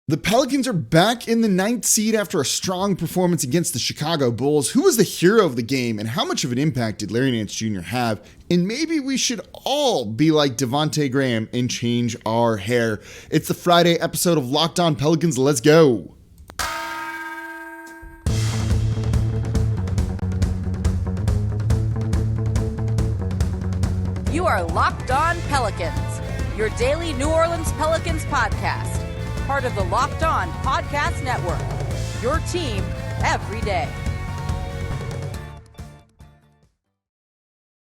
The Pelicans are back in the ninth seed after a strong performance against the Chicago Bulls. Who was the hero of the game, and how much of an impact did Larry Nance Jr. have? And maybe we should all be like Devonte Graham and change our hair. It's the Friday episode of Locked On Pelicans. Let's go. You are Locked On Pelicans, your daily New Orleans Pelicans podcast. Part of the Locked On Podcast Network, your team every day.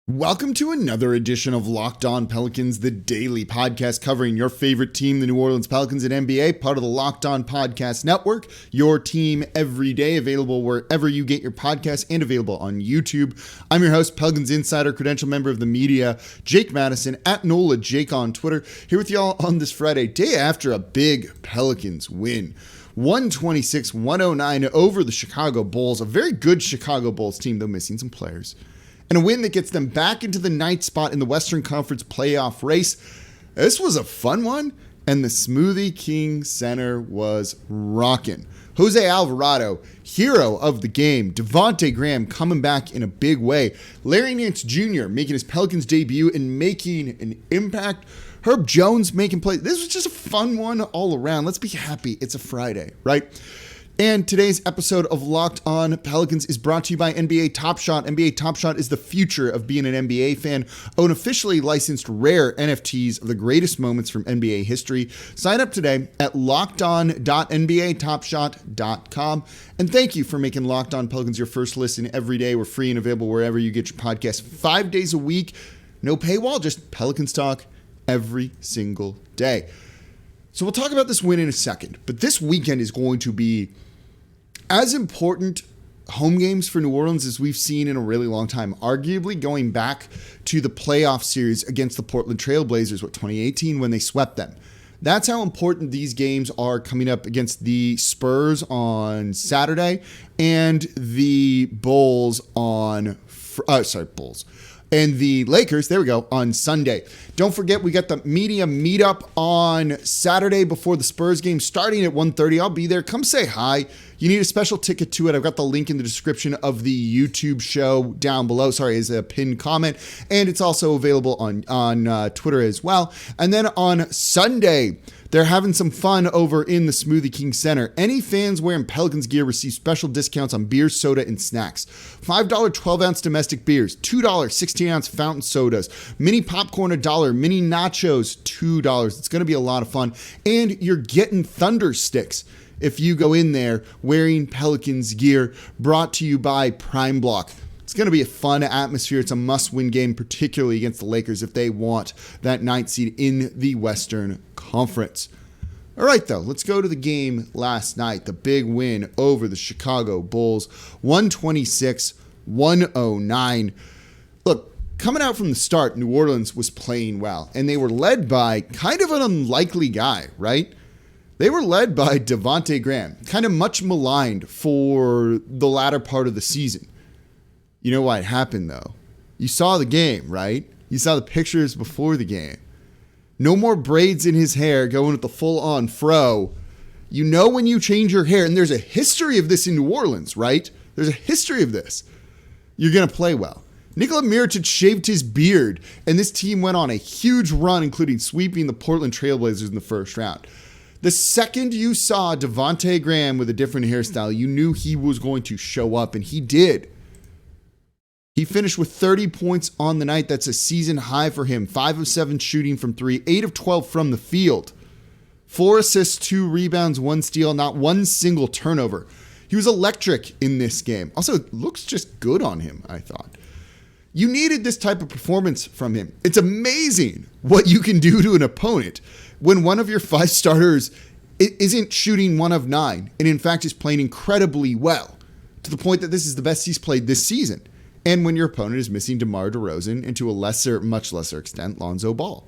Welcome to another edition of Locked On Pelicans, the daily podcast covering your favorite team, the New Orleans Pelicans and NBA, part of the Locked On Podcast Network, your team every day, available wherever you get your podcasts and available on YouTube. I'm your host, Pelicans Insider, credential member of the media, Jake Madison, at NOLA Jake on Twitter, here with y'all on this Friday, day after a big Pelicans win. 126-109 over the Chicago Bulls, a very good Chicago Bulls team, though missing some players. And a win that gets them back into the ninth spot in the Western Conference playoff race. This was a fun one, and the Smoothie King Center was rocking. Jose Alvarado, hero of the game. Devonte Graham coming back in a big way. Larry Nance Jr. making his Pelicans debut and making an impact. Herb Jones making plays. This was just a fun one all around. Let's be happy. It's a Friday, right? And today's episode of Locked On Pelicans is brought to you by NBA Top Shot. NBA Top Shot is the future of being an NBA fan. Own officially licensed rare NFTs of the greatest moments from NBA history. Sign up today at lockedon.nbatopshot.com. And thank you for making Locked On Pelicans your first listen every day. We're free and available wherever you get your podcasts 5 days a week. No paywall, just Pelicans talk every single day. So we'll talk about this win in a second, but this weekend is going to be as important home games for New Orleans as we've seen in a really long time, arguably going back to the playoff series against the Portland Trail Blazers, 2018, when they swept them. That's how important these games are coming up against the Spurs on Saturday and the Bulls on, Bulls. And the Lakers, there we go, on Sunday. Don't forget, we got the media meetup on Saturday before the Spurs game starting at 1:30. I'll be there. Come say hi. You need a special ticket to it. I've got the link in the description of the YouTube show down below. Sorry, as a pinned comment. And it's also available on Twitter as well. And then on Sunday, they're having some fun over in the Smoothie King Center. Any fans wearing Pelicans gear receive special discounts on beer, soda, and snacks. $5 12-ounce domestic beers, $2 16-ounce fountain sodas, mini popcorn $1, mini nachos $2. It's going to be a lot of fun. And you're getting Thunder Sticks if you go in there wearing Pelicans gear, brought to you by Prime Block. It's going to be a fun atmosphere. It's a must-win game, particularly against the Lakers if they want that ninth seed in the Western Conference. All right, though, let's go to the game last night, the big win over the Chicago Bulls, 126-109. Look, coming out from the start, New Orleans was playing well, and they were led by kind of an unlikely guy, right? They were led by Devonte Graham, kind of much maligned for the latter part of the season. You know what happened, though? You saw the game, right? You saw the pictures before the game. No more braids in his hair going with the full-on fro. You know when you change your hair, and there's a history of this in New Orleans, right? There's a history of this. You're going to play well. Nikola Mirotic shaved his beard, and this team went on a huge run, including sweeping the Portland Trail Blazers in the first round. The second you saw Devonte Graham with a different hairstyle, you knew he was going to show up, and he did. He finished with 30 points on the night. That's a season high for him. 5 of 7 shooting from 3, 8 of 12 from the field. 4 assists, 2 rebounds, 1 steal, not one single turnover. He was electric in this game. Also, it looks just good on him, I thought. You needed this type of performance from him. It's amazing what you can do to an opponent when one of your 5 starters isn't shooting 1 of 9 and in fact is playing incredibly well to the point that this is the best he's played this season. And when your opponent is missing DeMar DeRozan and to a much lesser extent, Lonzo Ball.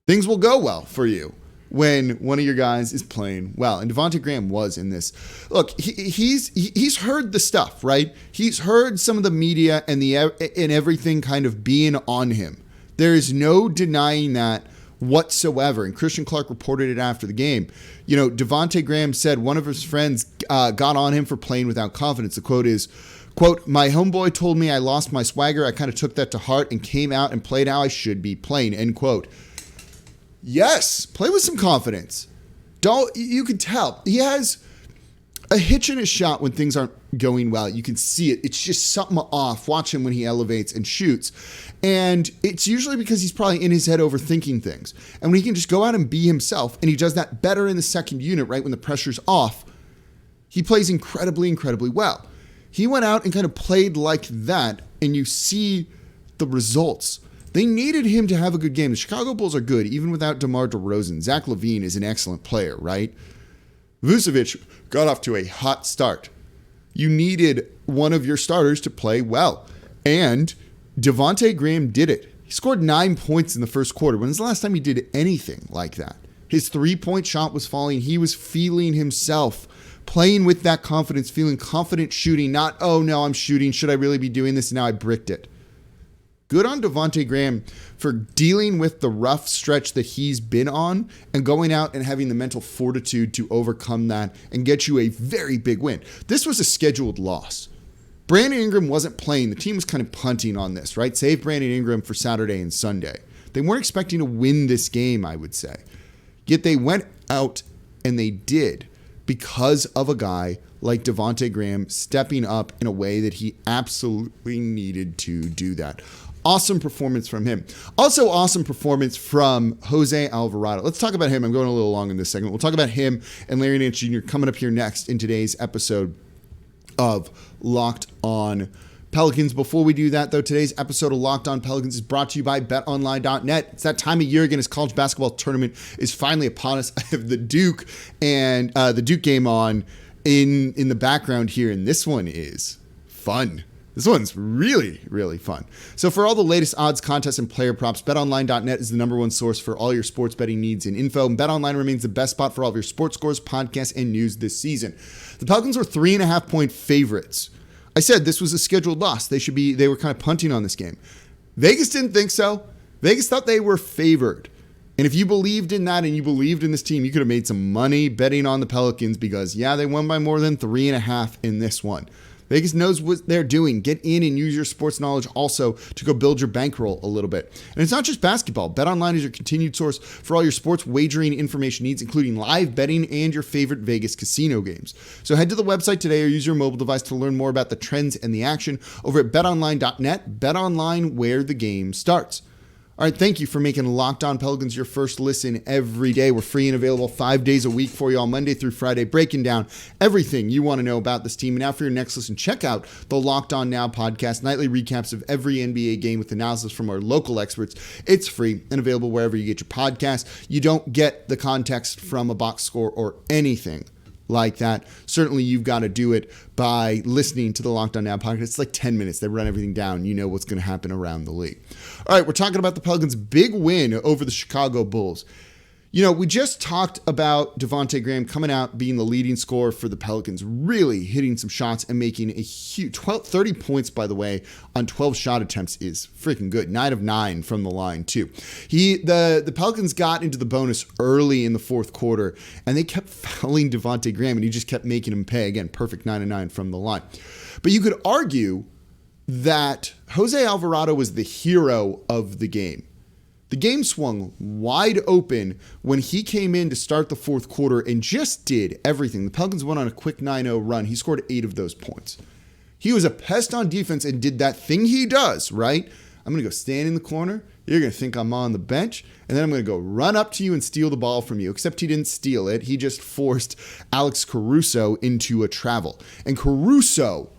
Things will go well for you when one of your guys is playing well. And Devonte Graham was in this. Look, he's heard the stuff, right? He's heard some of the media and everything kind of being on him. There is no denying that whatsoever. And Christian Clark reported it after the game. Devonte Graham said one of his friends got on him for playing without confidence. The quote is, quote, "My homeboy told me I lost my swagger. I kind of took that to heart and came out and played how I should be playing," end quote. Yes, play with some confidence. You can tell he has a hitch in his shot when things aren't going well. You can see it. It's just something off. Watch him when he elevates and shoots. And it's usually because he's probably in his head overthinking things. And when he can just go out and be himself, and he does that better in the second unit, right, when the pressure's off, he plays incredibly, incredibly well. He went out and kind of played like that, and you see the results. They needed him to have a good game. The Chicago Bulls are good, even without DeMar DeRozan. Zach LaVine is an excellent player, right? Vucevic got off to a hot start. You needed one of your starters to play well. And Devonte Graham did it. He scored 9 points in the first quarter. When was the last time he did anything like that? His three-point shot was falling. He was feeling himself, playing with that confidence, feeling confident shooting, not, oh, no, I'm shooting. Should I really be doing this? Now I bricked it. Good on Devonte Graham for dealing with the rough stretch that he's been on and going out and having the mental fortitude to overcome that and get you a very big win. This was a scheduled loss. Brandon Ingram wasn't playing. The team was kind of punting on this, right? Save Brandon Ingram for Saturday and Sunday. They weren't expecting to win this game, I would say. Yet they went out and they did because of a guy like Devonte Graham stepping up in a way that he absolutely needed to do that. Awesome performance from him. Also awesome performance from Jose Alvarado. Let's talk about him. I'm going a little long in this segment. We'll talk about him and Larry Nance Jr. coming up here next in today's episode of Locked On Pelicans. Before we do that, though, today's episode of Locked On Pelicans is brought to you by BetOnline.net. It's that time of year again as college basketball tournament is finally upon us. I have the Duke and the Duke game on in the background here, and this one is fun. This one's really, really fun. So for all the latest odds, contests, and player props, BetOnline.net is the number one source for all your sports betting needs and info. And BetOnline remains the best spot for all of your sports scores, podcasts, and news this season. The Pelicans were 3.5-point favorites. I said this was a scheduled loss. They were kind of punting on this game. Vegas didn't think so. Vegas thought they were favored. And if you believed in that and you believed in this team, you could have made some money betting on the Pelicans because, yeah, they won by more than 3.5 in this one. Vegas knows what they're doing. Get in and use your sports knowledge also to go build your bankroll a little bit. And it's not just basketball. BetOnline is your continued source for all your sports wagering information needs, including live betting and your favorite Vegas casino games. So head to the website today or use your mobile device to learn more about the trends and the action over at BetOnline.net. BetOnline, where the game starts. All right, thank you for making Locked On Pelicans your first listen every day. We're free and available 5 days a week for you all, Monday through Friday, breaking down everything you want to know about this team. And now for your next listen, check out the Locked On Now podcast, nightly recaps of every NBA game with analysis from our local experts. It's free and available wherever you get your podcast. You don't get the context from a box score or anything like that. Certainly you've got to do it by listening to the Locked On Now podcast. It's like 10 minutes. They run everything down. You know what's going to happen around the league. All right, we're talking about the Pelicans' big win over the Chicago Bulls. You know, we just talked about Devonte Graham coming out, being the leading scorer for the Pelicans, really hitting some shots and making a huge 30 points, by the way, on 12 shot attempts is freaking good. 9 of 9 from the line, too. The Pelicans got into the bonus early in the fourth quarter, and they kept fouling Devonte Graham, and he just kept making him pay. Again, perfect 9 of 9 from the line. But you could argue that Jose Alvarado was the hero of the game. The game swung wide open when he came in to start the fourth quarter and just did everything. The Pelicans went on a quick 9-0 run. He scored 8 of those points. He was a pest on defense and did that thing he does, right? I'm going to go stand in the corner. You're going to think I'm on the bench. And then I'm going to go run up to you and steal the ball from you. Except he didn't steal it. He just forced Alex Caruso into a travel. And Caruso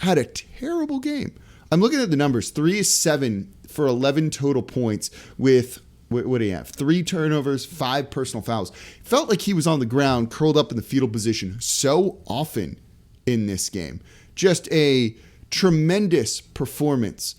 had a terrible game. I'm looking at the numbers. 3 of 7 for 11 total points with, what do you have? 3 turnovers, 5 personal fouls. Felt like he was on the ground, curled up in the fetal position so often in this game. Just a tremendous performance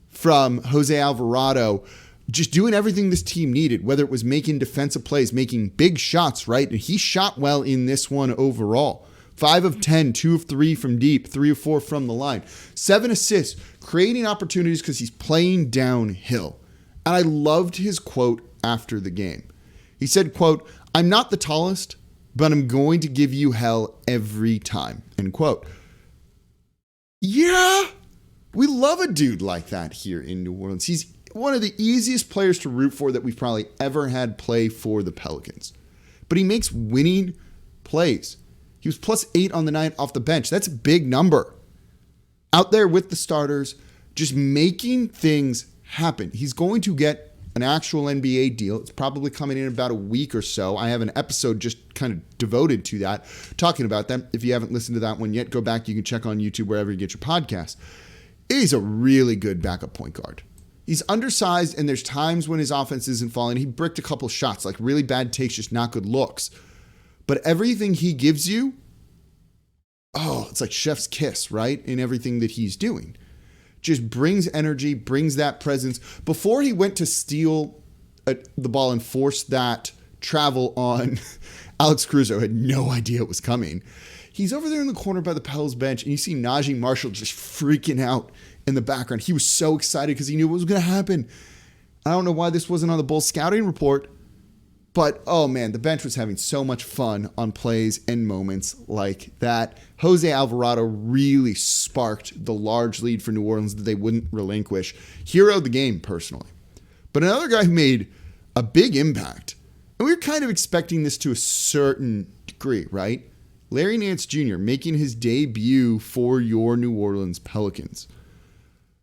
from Jose Alvarado, just doing everything this team needed, whether it was making defensive plays, making big shots, right? And he shot well in this one overall. 5 of 10, 2 of 3 from deep, 3 of 4 from the line. 7 assists, creating opportunities because he's playing downhill. And I loved his quote after the game. He said, quote, "I'm not the tallest, but I'm going to give you hell every time," end quote. Yeah, we love a dude like that here in New Orleans. He's one of the easiest players to root for that we've probably ever had play for the Pelicans. But he makes winning plays. He was +8 on the night off the bench. That's a big number. Out there with the starters, just making things happen. He's going to get an actual NBA deal. It's probably coming in about a week or so. I have an episode just kind of devoted to that, talking about that. If you haven't listened to that one yet, go back. You can check on YouTube wherever you get your podcasts. He's a really good backup point guard. He's undersized, and there's times when his offense isn't falling. He bricked a couple shots, like really bad takes, just not good looks. But everything he gives you, it's like chef's kiss, right? In everything that he's doing. Just brings energy, brings that presence. Before he went to steal the ball and force that travel on Alex Caruso, had no idea it was coming. He's over there in the corner by the Pels bench, and you see Najee Marshall just freaking out in the background. He was so excited because he knew what was going to happen. I don't know why this wasn't on the Bulls scouting report, but oh man, the bench was having so much fun on plays and moments like that. Jose Alvarado really sparked the large lead for New Orleans that they wouldn't relinquish. Hero of the game, personally. But another guy who made a big impact, and we were kind of expecting this to a certain degree, right? Larry Nance Jr. making his debut for your New Orleans Pelicans.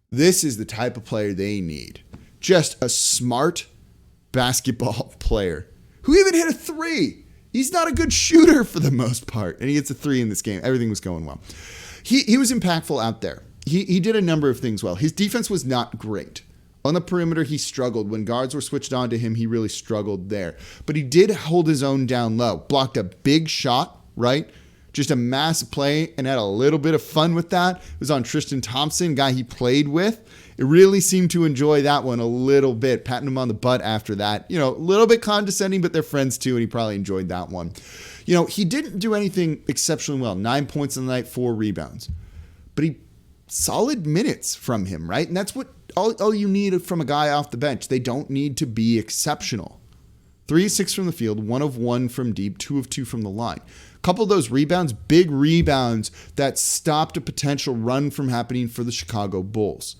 This is the type of player they need. Just a smart basketball player who even hit a three. He's not a good shooter for the most part, and he hits a three in this game. Everything was going well. He was impactful out there. He did a number of things well. His defense was not great. On the perimeter, he struggled. When guards were switched on to him, he really struggled there. But he did hold his own down low. Blocked a big shot, right? Just a massive play, and had a little bit of fun with that. It was on Tristan Thompson, guy he played with. It really seemed to enjoy that one a little bit, patting him on the butt after that. A little bit condescending, but they're friends too, and he probably enjoyed that one. He didn't do anything exceptionally well. 9 points on the night, 4 rebounds. But solid minutes from him, right? And that's what all you need from a guy off the bench. They don't need to be exceptional. 3 of 6 from the field, 1 of 1 from deep, 2 of 2 from the line. A couple of those rebounds, big rebounds that stopped a potential run from happening for the Chicago Bulls.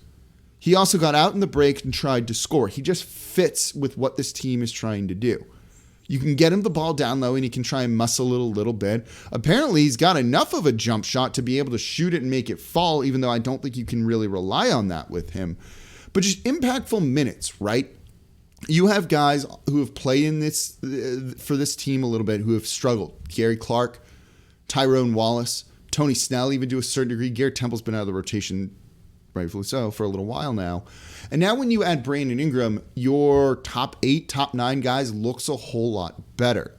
He also got out in the break and tried to score. He just fits with what this team is trying to do. You can get him the ball down low and he can try and muscle it a little bit. Apparently, he's got enough of a jump shot to be able to shoot it and make it fall, even though I don't think you can really rely on that with him. But just impactful minutes, right? You have guys who have played in this for this team a little bit who have struggled. Gary Clark, Tyrone Wallace, Tony Snell, even to a certain degree. Garrett Temple's been out of the rotation, rightfully so, for a little while now. And now when you add Brandon Ingram, your top 8, top 9 guys looks a whole lot better.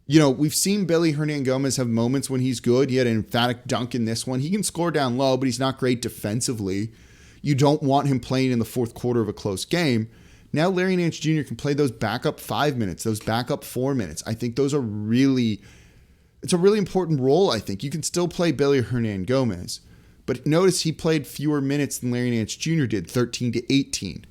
We've seen Billy Hernangomez have moments when he's good. He had an emphatic dunk in this one. He can score down low, but he's not great defensively. You don't want him playing in the fourth quarter of a close game. Now Larry Nance Jr. can play those backup 5 minutes, those backup 4 minutes. I think those are it's a really important role, I think. You can still play Billy Hernangomez. But notice he played fewer minutes than Larry Nance Jr. did, 13 to 18.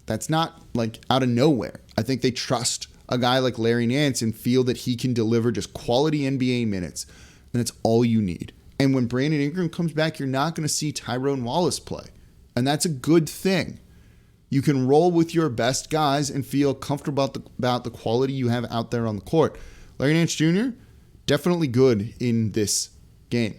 That's not like out of nowhere. I think they trust a guy like Larry Nance and feel that he can deliver just quality NBA minutes. And that's all you need. And when Brandon Ingram comes back, you're not going to see Tyrone Wallace play. And that's a good thing. You can roll with your best guys and feel comfortable about the quality you have out there on the court. Larry Nance Jr., definitely good in this game.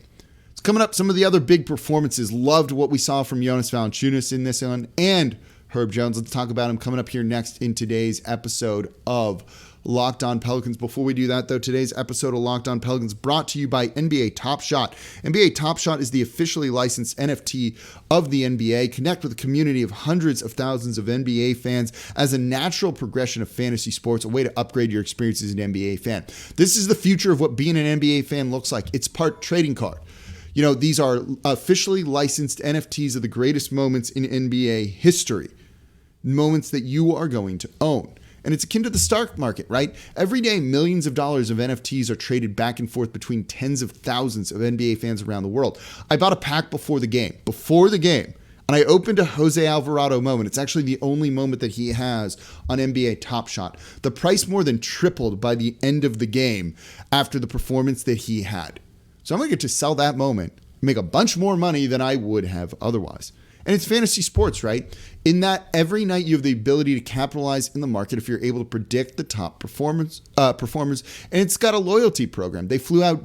Coming up, some of the other big performances. Loved what we saw from Jonas Valanciunas in this one, and Herb Jones. Let's talk about him coming up here next in today's episode of Locked On Pelicans. Before we do that, though, today's episode of Locked On Pelicans brought to you by NBA Top Shot. NBA Top Shot is the officially licensed NFT of the NBA. Connect with a community of hundreds of thousands of NBA fans as a natural progression of fantasy sports, a way to upgrade your experience as an NBA fan. This is the future of what being an NBA fan looks like. It's part trading card. These are officially licensed NFTs of the greatest moments in NBA history. Moments that you are going to own. And it's akin to the stock market, right? Every day, millions of dollars of NFTs are traded back and forth between tens of thousands of NBA fans around the world. I bought a pack before the game. and I opened a Jose Alvarado moment. It's actually the only moment that he has on NBA Top Shot. The price more than tripled by the end of the game after the performance that he had. So I'm going to get to sell that moment, make a bunch more money than I would have otherwise. And it's fantasy sports, right? In that every night you have the ability to capitalize in the market if you're able to predict the top performers. And it's got a loyalty program. They flew out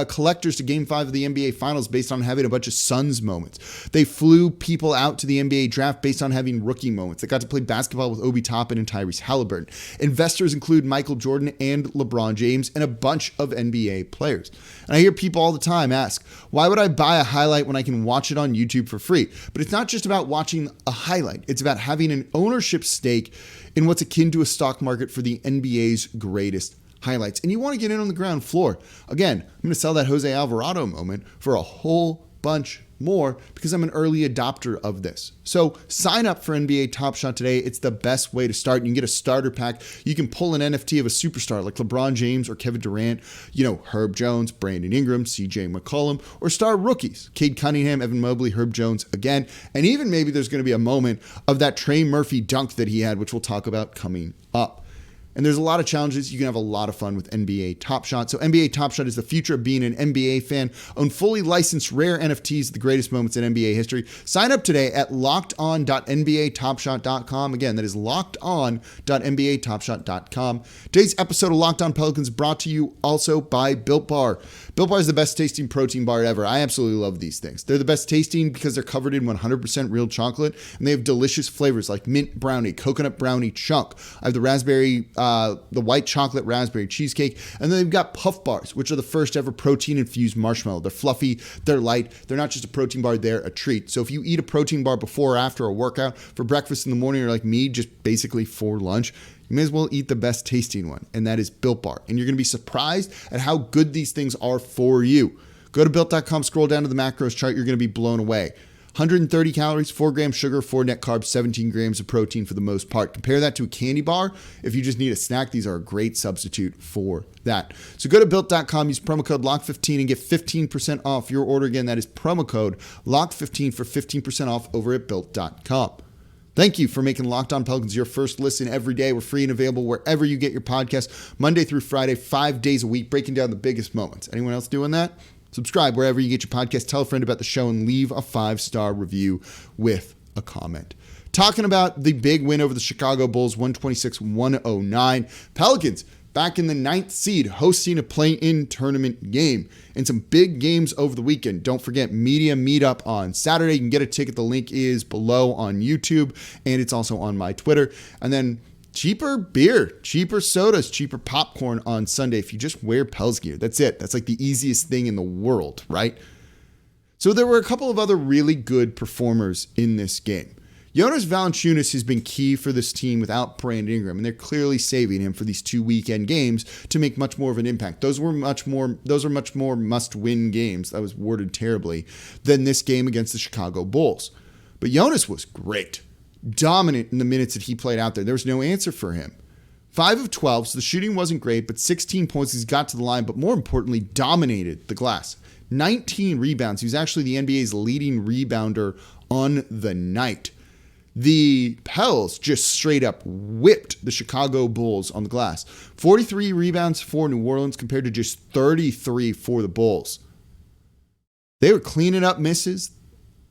collectors to Game 5 of the NBA Finals based on having a bunch of Suns moments. They flew people out to the NBA draft based on having rookie moments. They got to play basketball with Obi Toppin and Tyrese Halliburton. Investors include Michael Jordan and LeBron James and a bunch of NBA players. And I hear people all the time ask, why would I buy a highlight when I can watch it on YouTube for free? But it's not just about watching a highlight. It's about having an ownership stake in what's akin to a stock market for the NBA's greatest highlights. And you want to get in on the ground floor. Again, I'm going to sell that Jose Alvarado moment for a whole bunch more because I'm an early adopter of this. So sign up for NBA Top Shot today. It's the best way to start. You can get a starter pack. You can pull an NFT of a superstar like LeBron James or Kevin Durant, Herb Jones, Brandon Ingram, CJ McCollum, or star rookies, Cade Cunningham, Evan Mobley, Herb Jones again. And even maybe there's going to be a moment of that Trey Murphy dunk that he had, which we'll talk about coming up. And there's a lot of challenges. You can have a lot of fun with NBA Top Shot. So NBA Top Shot is the future of being an NBA fan. Own fully licensed rare NFTs, the greatest moments in NBA history. Sign up today at lockedon.nbatopshot.com. Again, that is lockedon.nbatopshot.com. Today's episode of Locked On Pelicans brought to you also by Built Bar. Built Bar is the best tasting protein bar ever. I absolutely love these things. They're the best tasting because they're covered in 100% real chocolate, and they have delicious flavors like mint brownie, coconut brownie chunk. I have the the white chocolate raspberry cheesecake, and then they've got Puff Bars, which are the first ever protein-infused marshmallow. They're fluffy, they're light, they're not just a protein bar, they're a treat. So if you eat a protein bar before or after a workout, for breakfast in the morning, or like me, just basically for lunch, you may as well eat the best tasting one, and that is Built Bar. And you're going to be surprised at how good these things are for you. Go to Built.com, scroll down to the macros chart, you're going to be blown away. 130 calories, 4 grams sugar, 4 net carbs, 17 grams of protein for the most part. Compare that to a candy bar. If you just need a snack, these are a great substitute for that. So go to Built.com, use promo code LOCK15 and get 15% off your order. Again, that is promo code LOCK15 for 15% off over at Built.com. Thank you for making Locked On Pelicans your first listen every day. We're free and available wherever you get your podcast, Monday through Friday, 5 days a week, breaking down the biggest moments. Anyone else doing that? Subscribe wherever you get your podcast. Tell a friend about the show and leave a 5-star review with a comment. Talking about the big win over the Chicago Bulls, 126-109. Pelicans back in the 9th seed, hosting a play-in tournament game. And some big games over the weekend. Don't forget Media Meetup on Saturday. You can get a ticket. The link is below on YouTube, and it's also on my Twitter. And then cheaper beer, cheaper sodas, cheaper popcorn on Sunday if you just wear Pels gear. That's it. That's like the easiest thing in the world, right? So there were a couple of other really good performers in this game. Jonas Valanciunas has been key for this team without Brandon Ingram, and they're clearly saving him for these 2 weekend games to make much more of an impact. Those are much more must-win games, that was worded terribly, than this game against the Chicago Bulls. But Jonas was great. Dominant in the minutes that he played out there. There was no answer for him. 5 of 12, so the shooting wasn't great, but 16 points. He's got to the line, but more importantly, dominated the glass. 19 rebounds. He was actually the NBA's leading rebounder on the night. The Pels just straight up whipped the Chicago Bulls on the glass. 43 rebounds for New Orleans compared to just 33 for the Bulls. They were cleaning up misses.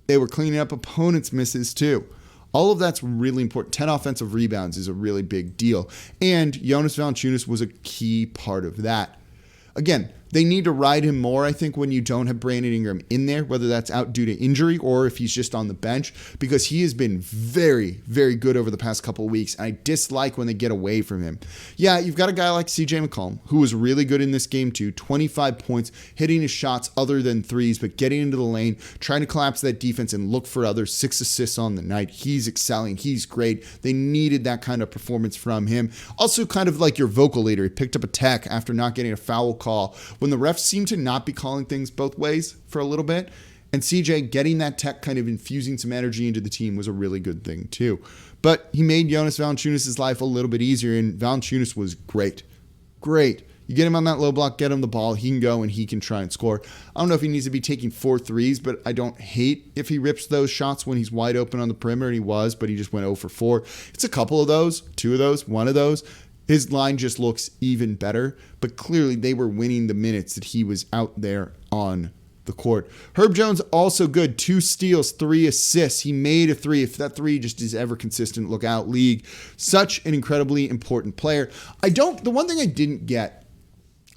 They were cleaning up opponents' misses too. All of that's really important. 10 offensive rebounds is a really big deal. And Jonas Valanciunas was a key part of that. Again, they need to ride him more, I think, when you don't have Brandon Ingram in there, whether that's out due to injury or if he's just on the bench, because he has been very, very good over the past couple of weeks. And I dislike when they get away from him. Yeah, you've got a guy like CJ McCollum, who was really good in this game too. 25 points, hitting his shots other than threes, but getting into the lane, trying to collapse that defense and look for others. 6 assists on the night. He's excelling. He's great. They needed that kind of performance from him. Also kind of like your vocal leader. He picked up a tech after not getting a foul call when the refs seem to not be calling things both ways for a little bit. And CJ getting that tech, kind of infusing some energy into the team, was a really good thing too. But he made Jonas Valanciunas' life a little bit easier, and Valanciunas was great. Great. You get him on that low block, get him the ball, he can go and he can try and score. I don't know if he needs to be taking 4 threes, but I don't hate if he rips those shots when he's wide open on the perimeter, and he was, but he just went 0 for 4. It's a couple of those, 2 of those, 1 of those. His line just looks even better, but clearly they were winning the minutes that he was out there on the court. Herb Jones also good, 2 steals, 3 assists. He made a 3. If that 3 just is ever consistent, look out, league. Such an incredibly important player. The one thing I didn't get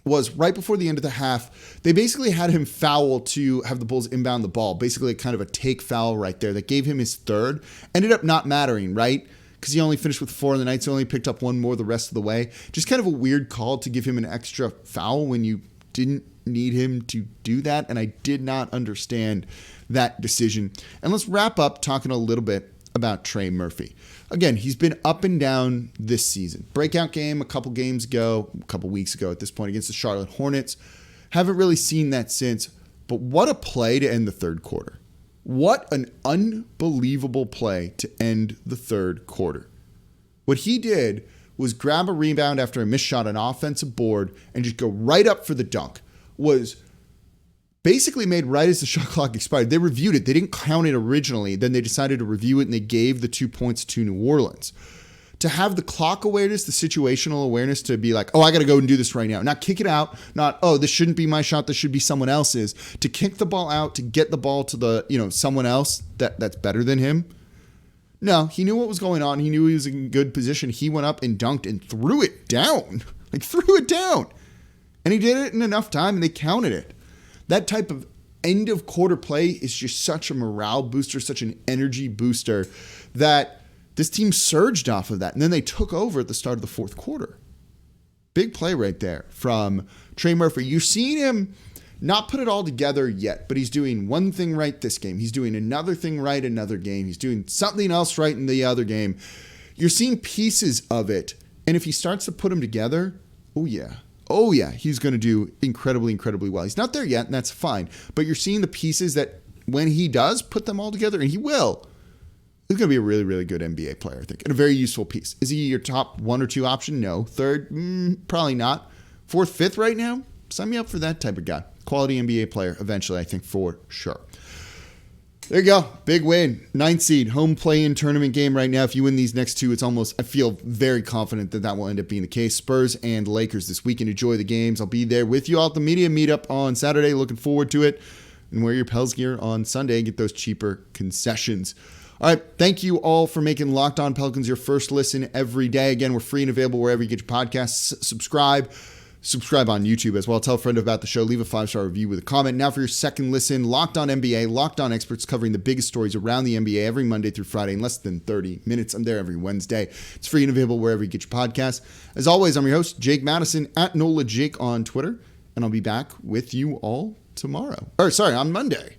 was right before the end of the half, they basically had him foul to have the Bulls inbound the ball. Basically kind of a take foul right there that gave him his 3rd. Ended up not mattering, right? Because he only finished with 4 in the night, so only picked up 1 more the rest of the way. Just kind of a weird call to give him an extra foul when you didn't need him to do that, and I did not understand that decision. And let's wrap up talking a little bit about Trey Murphy. Again, he's been up and down this season. Breakout game a couple weeks ago at this point against the Charlotte Hornets. Haven't really seen that since, but what a play to end the 3rd quarter. What an unbelievable play to end the 3rd quarter. What he did was grab a rebound after a missed shot on an offensive board and just go right up for the dunk. Was basically made right as the shot clock expired. They reviewed it. They didn't count it originally. Then they decided to review it, and they gave the 2 points to New Orleans. To have the clock awareness, the situational awareness to be like, oh, I got to go and do this right now. Not kick it out. Not, oh, this shouldn't be my shot. This should be someone else's. To kick the ball out, to get the ball to the, someone else that's better than him. No, he knew what was going on. He knew he was in good position. He went up and dunked and threw it down. Threw it down. And he did it in enough time, and they counted it. That type of end of quarter play is just such a morale booster, such an energy booster that this team surged off of that. And then they took over at the start of the 4th quarter. Big play right there from Trey Murphy. You're seeing him not put it all together yet, but he's doing one thing right this game. He's doing another thing right another game. He's doing something else right in the other game. You're seeing pieces of it. And if he starts to put them together, oh yeah, he's going to do incredibly, incredibly well. He's not there yet, and that's fine. But you're seeing the pieces that when he does put them all together, and he will, he's going to be a really, really good NBA player, I think, and a very useful piece. Is he your top 1 or 2 option? No. 3rd? Probably not. 4th, 5th right now? Sign me up for that type of guy. Quality NBA player eventually, I think, for sure. There you go. Big win. 9th seed. Home play-in tournament game right now. If you win these next 2, it's almost, I feel very confident that will end up being the case. Spurs and Lakers this weekend. Enjoy the games. I'll be there with you all at the media meetup on Saturday. Looking forward to it. And wear your Pels gear on Sunday and get those cheaper concessions. All right. Thank you all for making Locked On Pelicans your first listen every day. Again, we're free and available wherever you get your podcasts. Subscribe on YouTube as well. Tell a friend about the show. Leave a 5-star review with a comment. Now for your second listen, Locked On NBA, Locked On experts covering the biggest stories around the NBA every Monday through Friday in less than 30 minutes. I'm there every Wednesday. It's free and available wherever you get your podcasts. As always, I'm your host, Jake Madison, at NolaJake on Twitter, and I'll be back with you all tomorrow. On Monday.